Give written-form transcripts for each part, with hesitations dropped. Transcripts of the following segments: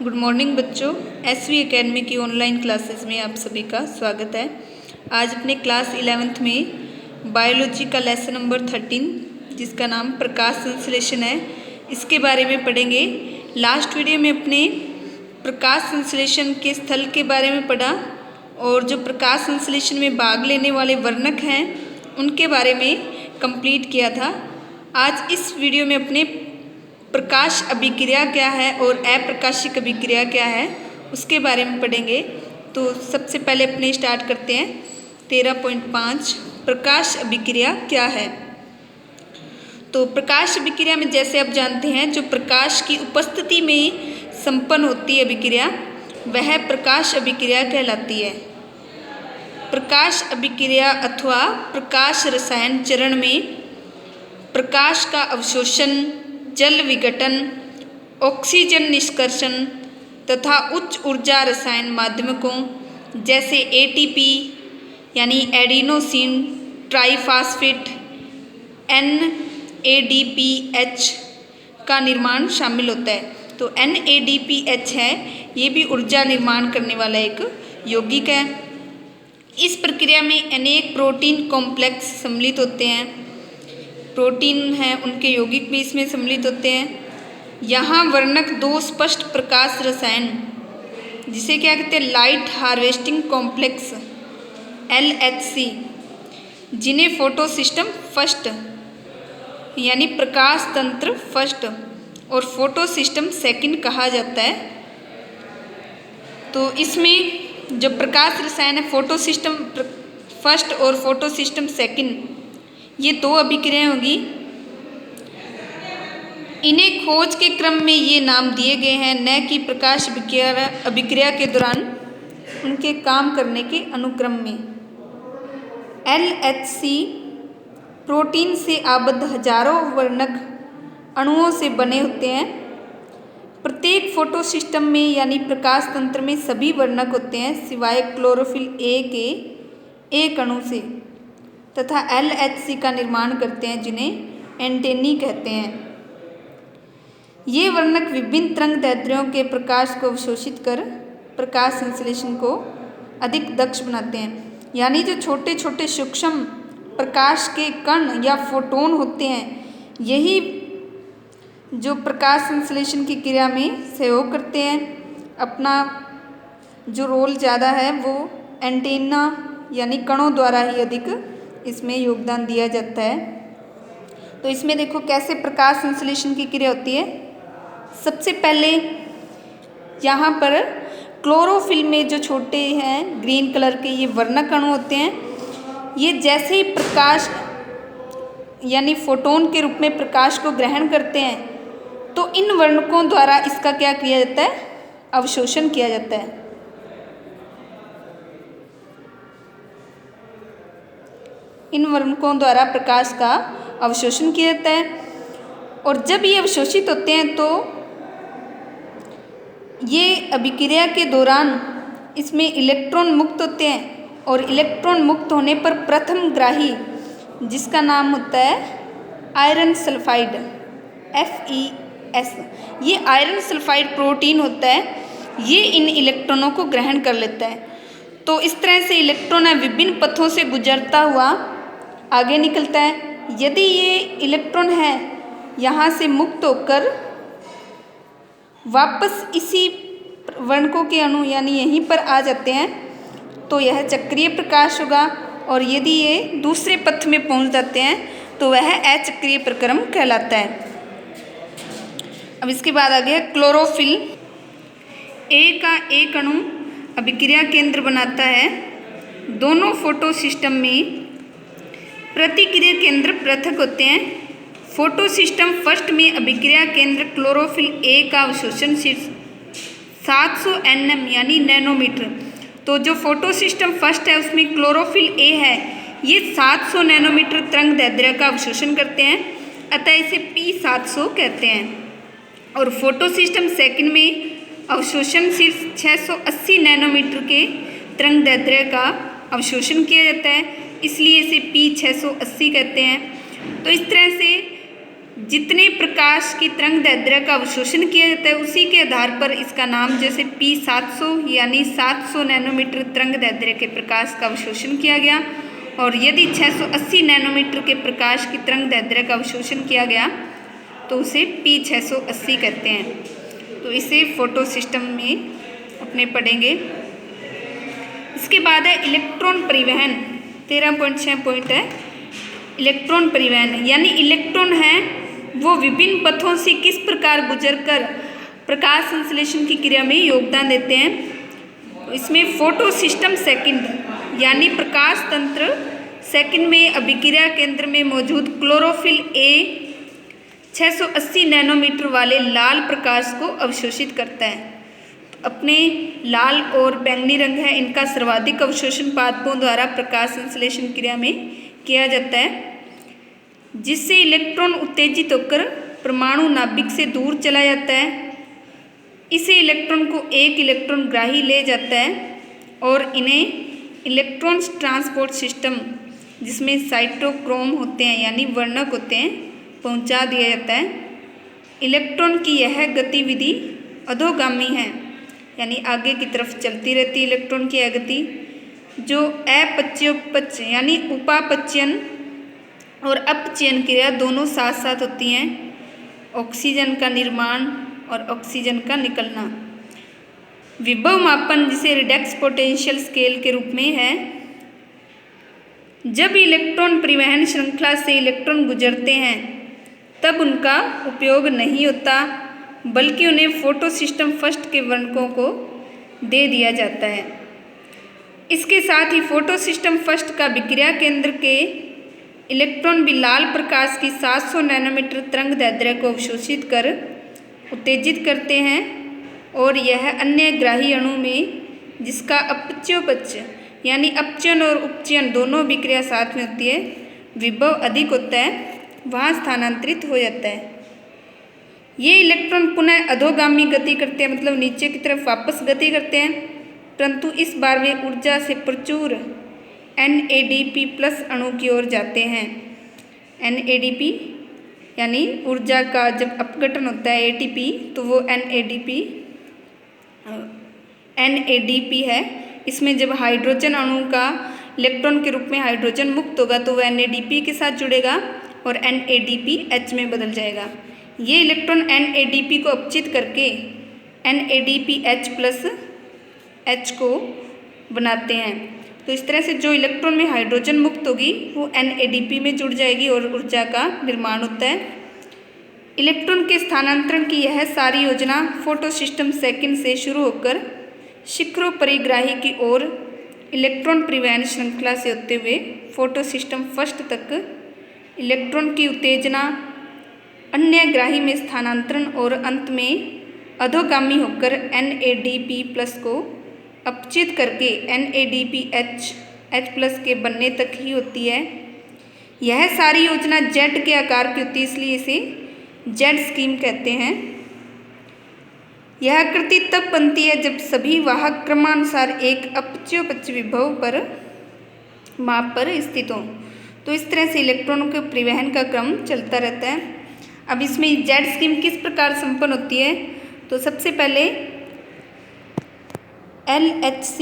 Good morning बच्चों, SV academy की online classes में आप सभी का स्वागत है। आज अपने क्लास 11th में बायोलॉजी का लेसन नंबर 13 जिसका नाम प्रकाश संश्लेषण है, इसके बारे में पढ़ेंगे। लास्ट वीडियो में अपने प्रकाश संश्लेषण के स्थल के बारे में पढ़ा और जो प्रकाश संश्लेषण में भाग लेने वाले वर्णक हैं उनके बारे में कंप्लीट किया था। आज इस वीडियो में अपने प्रकाश अभिक्रिया क्या है और अप्रकाशिक अभिक्रिया क्या है उसके बारे में पढ़ेंगे। तो सबसे पहले अपने स्टार्ट करते हैं 13.5 प्रकाश अभिक्रिया क्या है। तो प्रकाश अभिक्रिया में जैसे आप जानते हैं जो प्रकाश की उपस्थिति में संपन्न होती है अभिक्रिया वह प्रकाश अभिक्रिया कहलाती है। प्रकाश अभिक्रिया अथवा प्रकाश रसायन चरण में प्रकाश का अवशोषण, जल विघटन, ऑक्सीजन निष्कर्षण तथा उच्च ऊर्जा रसायन माध्यमों जैसे एटीपी यानी एडिनोसिन ट्राइफॉस्फेट NADPH का निर्माण शामिल होता है। तो NADPH है, ये भी ऊर्जा निर्माण करने वाला एक यौगिक है। इस प्रक्रिया में अनेक प्रोटीन कॉम्प्लेक्स सम्मिलित होते हैं। प्रोटीन हैं उनके यौगिक भी इसमें सम्मिलित होते हैं। यहाँ वर्णक दो स्पष्ट प्रकाश रसायन जिसे क्या कहते हैं लाइट हार्वेस्टिंग कॉम्प्लेक्स LHC, जिन्हें फोटो सिस्टम फर्स्ट यानी प्रकाश तंत्र फर्स्ट और फोटो सिस्टम सेकंड कहा जाता है। तो इसमें जो प्रकाश रसायन है फोटो सिस्टम फर्स्ट और फोटो सिस्टम सेकंड, ये दो अभिक्रियाएं होगी। इन्हें खोज के क्रम में ये नाम दिए गए हैं, न कि प्रकाश अभिक्रिया के दौरान उनके काम करने के अनुक्रम में। LHC प्रोटीन से आबद्ध हजारों वर्णक अणुओं से बने होते हैं। प्रत्येक फोटो सिस्टम में यानी प्रकाश तंत्र में सभी वर्णक होते हैं सिवाय क्लोरोफिल A के एक अणु से तथा LHC का निर्माण करते हैं जिन्हें एंटेनी कहते हैं। ये वर्णक विभिन्न तरंगदैर्ध्यों के प्रकाश को अवशोषित कर प्रकाश संश्लेषण को अधिक दक्ष बनाते हैं। यानी जो छोटे छोटे सूक्ष्म प्रकाश के कण या फोटोन होते हैं, यही जो प्रकाश संश्लेषण की क्रिया में सहयोग करते हैं। अपना जो रोल ज़्यादा है वो एंटेना यानी कणों द्वारा ही अधिक इसमें योगदान दिया जाता है। तो इसमें देखो कैसे प्रकाश संश्लेषण की क्रिया होती है। सबसे पहले यहाँ पर क्लोरोफिल में जो छोटे हैं ग्रीन कलर के ये वर्णक अणु होते हैं, ये जैसे ही प्रकाश यानी फोटोन के रूप में प्रकाश को ग्रहण करते हैं तो इन वर्णकों द्वारा इसका क्या किया जाता है, अवशोषण किया जाता है। इन वर्णकों द्वारा प्रकाश का अवशोषण किया जाता है और जब ये अवशोषित होते हैं तो ये अभिक्रिया के दौरान इसमें इलेक्ट्रॉन मुक्त होते हैं और इलेक्ट्रॉन मुक्त होने पर प्रथम ग्राही जिसका नाम होता है आयरन सल्फाइड FeS, ये आयरन सल्फाइड प्रोटीन होता है, ये इन इलेक्ट्रॉनों को ग्रहण कर लेता है। तो इस तरह से इलेक्ट्रॉन विभिन्न पथों से गुजरता हुआ आगे निकलता है। यदि ये इलेक्ट्रॉन है यहाँ से मुक्त होकर वापस इसी वर्णकों के अणु यानी यहीं पर आ जाते हैं तो यह चक्रीय प्रकाश होगा और यदि ये दूसरे पथ में पहुँच जाते हैं तो वह अचक्रीय प्रक्रम कहलाता है। अब इसके बाद आ गया क्लोरोफिल। A का एक अणु अभिक्रिया केंद्र बनाता है। दोनों फोटो सिस्टम में प्रतिक्रिया केंद्र पृथक होते हैं। फोटो सिस्टम फर्स्ट में अभिक्रिया केंद्र क्लोरोफिल A का अवशोषण शीर्ष 700 nm यानी नैनोमीटर। तो जो फोटो सिस्टम फर्स्ट है उसमें क्लोरोफिल A है, ये 700 नैनोमीटर तरंगदैर्ध्य का अवशोषण करते हैं, अतः इसे P700 कहते हैं। और फोटो सिस्टम सेकंड में अवशोषण शीर्ष 680 नैनोमीटर के तरंगदैर्ध्य का अवशोषण किया जाता है, इसलिए इसे P680 कहते हैं। तो इस तरह से जितने प्रकाश की तरंग दैर्ध्य का अवशोषण किया जाता है उसी के आधार पर इसका नाम, जैसे P700 यानी 700 नैनोमीटर तरंग दैर्ध्य के प्रकाश का अवशोषण किया गया, और यदि 680 नैनोमीटर के प्रकाश की तरंग दैर्ध्य का अवशोषण किया गया तो उसे P680 कहते हैं। तो इसे फोटो सिस्टम में अपने पढ़ेंगे। इसके बाद है इलेक्ट्रॉन परिवहन। 13.6 पॉइंट है इलेक्ट्रॉन परिवहन, यानी इलेक्ट्रॉन हैं वो विभिन्न पथों से किस प्रकार गुजरकर प्रकाश संश्लेषण की क्रिया में योगदान देते हैं। तो इसमें फोटो सिस्टम सेकंड यानी प्रकाश तंत्र सेकंड में अभिक्रिया केंद्र में मौजूद क्लोरोफिल ए 680 नैनोमीटर वाले लाल प्रकाश को अवशोषित करता है। तो अपने लाल और बैंगनी रंग है, इनका सर्वाधिक अवशोषण पादपों द्वारा प्रकाश संश्लेषण क्रिया में किया जाता है, जिससे इलेक्ट्रॉन उत्तेजित होकर परमाणु नाभिक से दूर चला जाता है। इसे इलेक्ट्रॉन को एक इलेक्ट्रॉन ग्राही ले जाता है और इन्हें इलेक्ट्रॉन ट्रांसपोर्ट सिस्टम, जिसमें साइटोक्रोम होते हैं यानी वर्णक होते हैं, पहुंचा दिया जाता है। इलेक्ट्रॉन की यह गतिविधि अधोगामी है, यानी आगे की तरफ चलती रहती है इलेक्ट्रॉन की यह गति, जो अपचयोपचय यानी उपापचयन और अपचयन क्रिया दोनों साथ साथ होती हैं। ऑक्सीजन का निर्माण और ऑक्सीजन का निकलना। विभव मापन, जिसे रिडक्स पोटेंशियल स्केल के रूप में है, जब इलेक्ट्रॉन परिवहन श्रृंखला से इलेक्ट्रॉन गुजरते हैं तब उनका उपयोग नहीं होता, बल्कि उन्हें फोटो सिस्टम फर्स्ट के वर्णकों को दे दिया जाता है। इसके साथ ही फोटो सिस्टम फर्स्ट का विक्रिया केंद्र के इलेक्ट्रॉन भी लाल प्रकाश की 700 नैनोमीटर तरंग दैर्ध्य को अवशोषित कर उत्तेजित करते हैं, और यह अन्य ग्राही अणु में, जिसका अपचयोपचय यानी अपचयन और उपचयन दोनों विक्रिया साथ में होती है, विभव अधिक होता है, वहाँ स्थानांतरित हो जाता है। ये इलेक्ट्रॉन पुनः अधोगामी गति करते हैं, मतलब नीचे की तरफ वापस गति करते हैं, परंतु इस बार वे ऊर्जा से प्रचुर NADP प्लस अणु की ओर जाते हैं। NADP यानी ऊर्जा का जब अपघटन होता है ATP, तो वो NADP है। इसमें जब हाइड्रोजन अणु का इलेक्ट्रॉन के रूप में हाइड्रोजन मुक्त होगा तो वह NADP के साथ जुड़ेगा और NADPH में बदल जाएगा। ये इलेक्ट्रॉन NADP को अपचित करके NADPH प्लस H को बनाते हैं। तो इस तरह से जो इलेक्ट्रॉन में हाइड्रोजन मुक्त होगी वो NADP में जुड़ जाएगी और ऊर्जा का निर्माण होता है। इलेक्ट्रॉन के स्थानांतरण की यह सारी योजना फोटो सिस्टम सेकंड से शुरू होकर शिखरों परिग्राही की ओर इलेक्ट्रॉन परिवहन श्रृंखला से होते हुए फोटो सिस्टम फर्स्ट तक इलेक्ट्रॉन की उत्तेजना, अन्य ग्राही में स्थानांतरण और अंत में अधोगामी होकर NADP प्लस को अपचित करके NADPH प्लस के बनने तक ही होती है। यह सारी योजना जेट के आकार की होती है, इसलिए इसे जेट स्कीम कहते हैं। यह आकृति तब बनती है जब सभी वाहक क्रमानुसार एक अपचयोपचय विभव पर माप पर स्थित हों। तो इस तरह से इलेक्ट्रॉनों के परिवहन का क्रम चलता रहता है। अब इसमें जेट स्कीम किस प्रकार संपन्न होती है, तो सबसे पहले LHC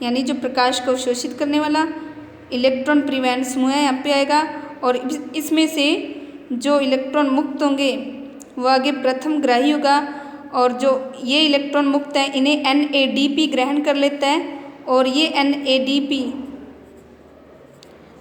यानी जो प्रकाश को अवशोषित करने वाला इलेक्ट्रॉन परिवहन समूह है यहाँ पे आएगा, और इसमें से जो इलेक्ट्रॉन मुक्त होंगे वो आगे प्रथम ग्राही होगा, और जो ये इलेक्ट्रॉन मुक्त हैं इन्हें NADP ग्रहण कर लेता है, और ये NADP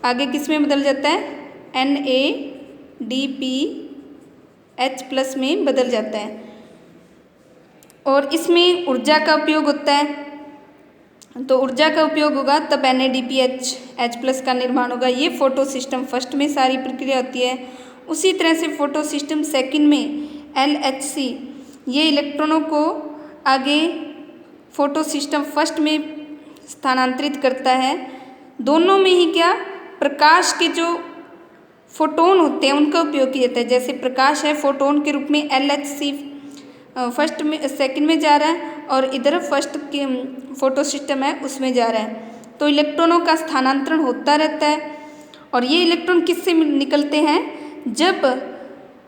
आगे किस में बदल जाता है, NADPH प्लस में बदल जाता है, और इसमें ऊर्जा का उपयोग होता है। तो ऊर्जा का उपयोग होगा तब NADPH प्लस का निर्माण होगा। ये फोटो सिस्टम फर्स्ट में सारी प्रक्रिया होती है। उसी तरह से फोटो सिस्टम सेकंड में LHC ये इलेक्ट्रॉनों को आगे फोटो सिस्टम फर्स्ट में स्थानांतरित करता है। दोनों में ही क्या प्रकाश के जो फोटोन होते हैं उनका उपयोग किया जाता है। जैसे प्रकाश है फोटोन के रूप में LHC फर्स्ट में सेकंड में जा रहा है, और इधर फर्स्ट के फोटो सिस्टम है उसमें जा रहा है। तो इलेक्ट्रॉनों का स्थानांतरण होता रहता है, और ये इलेक्ट्रॉन किससे निकलते हैं, जब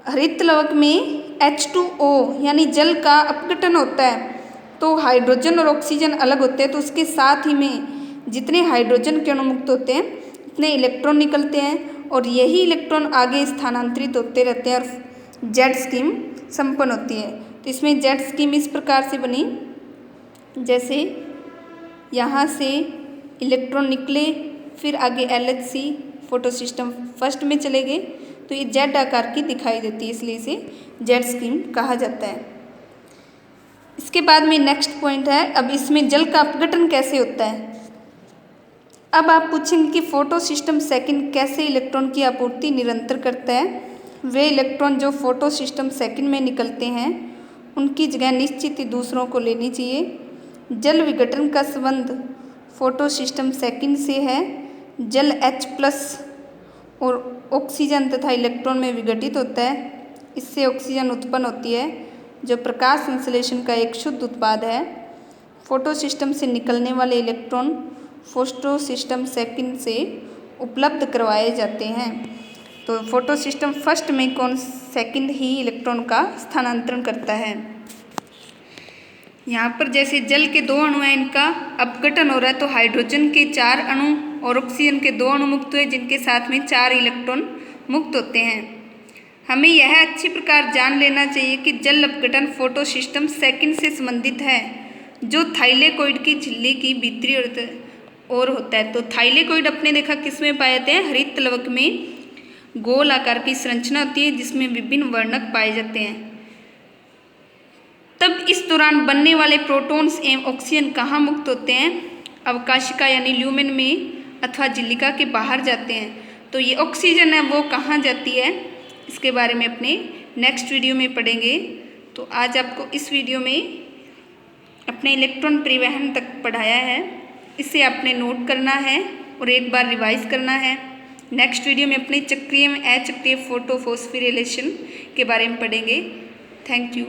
हरित लवक में H2O यानी जल का अपघटन होता है तो हाइड्रोजन और ऑक्सीजन अलग होते हैं, तो उसके साथ ही में जितने हाइड्रोजन के अणु मुक्त होते हैं उतने इलेक्ट्रॉन निकलते हैं और यही इलेक्ट्रॉन आगे स्थानांतरित होते रहते हैं और जेड स्कीम संपन्न होती है। तो इसमें जेड स्कीम इस प्रकार से बनी, जैसे यहाँ से इलेक्ट्रॉन निकले, फिर आगे LHC फोटो सिस्टम फर्स्ट में चले गए, तो ये जेड आकार की दिखाई देती है, इसलिए इसे जेड स्कीम कहा जाता है। इसके बाद में नेक्स्ट पॉइंट है, अब इसमें जल का अपघटन कैसे होता है। अब आप पूछेंगे कि फोटो सिस्टम सेकंड कैसे इलेक्ट्रॉन की आपूर्ति निरंतर करता है। वे इलेक्ट्रॉन जो फोटो सिस्टम सेकंड में निकलते हैं उनकी जगह निश्चित ही दूसरों को लेनी चाहिए। जल विघटन का संबंध फोटो सिस्टम सेकंड से है। जल H+ और ऑक्सीजन तथा इलेक्ट्रॉन में विघटित होता है, इससे ऑक्सीजन उत्पन्न होती है जो प्रकाश संश्लेषण का एक शुद्ध उत्पाद है। फोटो सिस्टम से निकलने वाले इलेक्ट्रॉन फोटो सिस्टम सेकंड से उपलब्ध करवाए जाते हैं। तो फोटो सिस्टम फर्स्ट में कौन सेकंड ही इलेक्ट्रॉन का स्थानांतरण करता है। यहाँ पर जैसे जल के 2 अणु हैं, इनका अपघटन हो रहा है, तो हाइड्रोजन के 4 अणु और ऑक्सीजन के 2 अणु मुक्त हुए, जिनके साथ में 4 इलेक्ट्रॉन मुक्त होते हैं। हमें यह अच्छी प्रकार जान लेना चाहिए कि जल अपघटन फोटो सिस्टम सेकंड से संबंधित है, जो थाइलेकोइड की झिल्ली की भीतरी ओर होता है। तो थाइलेकोइड अपने देखा किस में पाए जाते हैं, हरित लवक में गोल आकार की संरचना होती है जिसमें विभिन्न वर्णक पाए जाते हैं। तब इस दौरान बनने वाले प्रोटॉन्स एवं ऑक्सीजन कहाँ मुक्त होते हैं, अवकाशिका यानी ल्यूमेन में अथवा झिल्लिका के बाहर जाते हैं। तो ये ऑक्सीजन है वो कहाँ जाती है, इसके बारे में अपने नेक्स्ट वीडियो में पढ़ेंगे। तो आज आपको इस वीडियो में अपने इलेक्ट्रॉन परिवहन तक पढ़ाया है, इसे आपने नोट करना है और एक बार रिवाइज करना है। नेक्स्ट वीडियो में अपने चक्रीय में अचक्रीय फोटो फॉस्फोरिलेशन के बारे में पढ़ेंगे। Thank you.